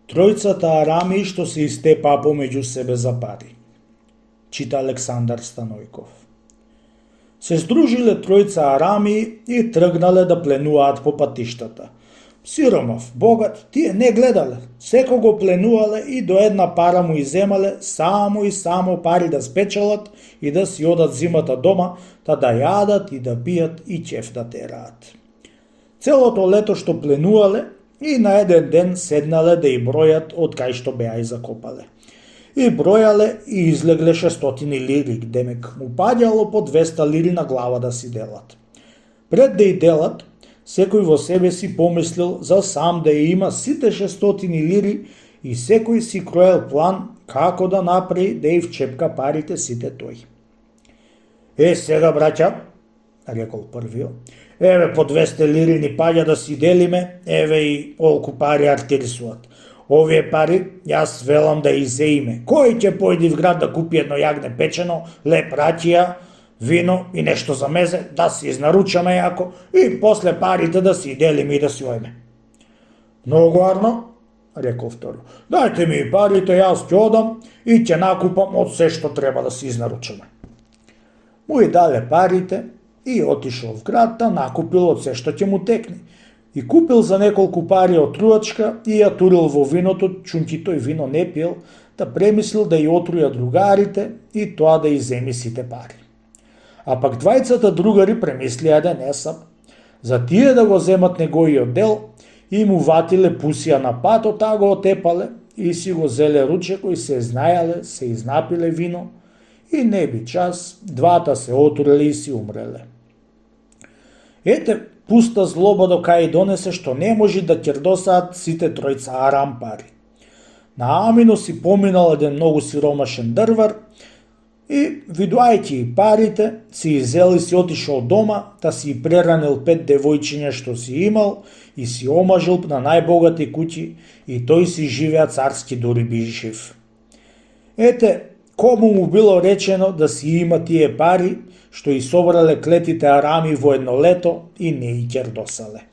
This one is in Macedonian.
Тројцата Арами што се истепаа помеѓу себе за пари. Чита Александар Станојков. Се здружиле тројца Арами и тргнале да пленуваат по патиштата. Сиромав, богат, тие не гледале, секого пленувале и до една пара му иземале само и само пари да спечелат и да си одат зимата дома, та да јадат и да пијат и ќеф да тераат. Целото лето што пленувале и на еден ден седнале да и бројат од кај што беа и закопале. И бројале и излегле 600 лири, демек му паѓало по 200 лири на глава да си делат. Пред да и делат, секој во себе си помислил за сам да ја има сите 600 лири и секој си кроел план како да направи да и вчепка парите сите тој. Сега, браќа, рекол првиот, еве по 200 лири ни паѓа да си делиме, еве и колку пари артирисуват. Овие пари јас велам да изеиме. Кој ќе појди в град да купи едно јагне печено, леп ракија, вино и нешто за мезе, да си изнаручаме јако и после парите да си делиме и да си ојме. Многу арно, рекол второ. Дајте ми парите, јас ќе одам и ќе накупам од се што треба да си изнаручаме. Му и дале парите и отишол в град да накупил од се што ќе му текне. И купил за неколку пари отрувачка и ја турил во виното, чунки тој вино не пил, да премислил да ја отруја другарите и тоа да иземи сите пари. А пак двајцата другари премислија да не сам. За тие да го земат неговиот дел и му ватиле пусија на патот, а го отепале и си го зеле ручеко и се знајале, се изнапиле вино и не би час, двата се отруле и си умреле. Ете, пуста злоба до кај донесе што не може да ќердосаат сите тројца Арам пари. На Амино си поминал еден многу сиромашен дрвар и, видуајќи и парите, си изел и си отишол дома, та си преранил 5 девојчиња што си имал и си омажил на најбогати куќи и тој си живеа царски дури би жив. Ете, кому му било речено да си има тие пари, што и собрале клетите Арами во едно лето и не и ќердосале.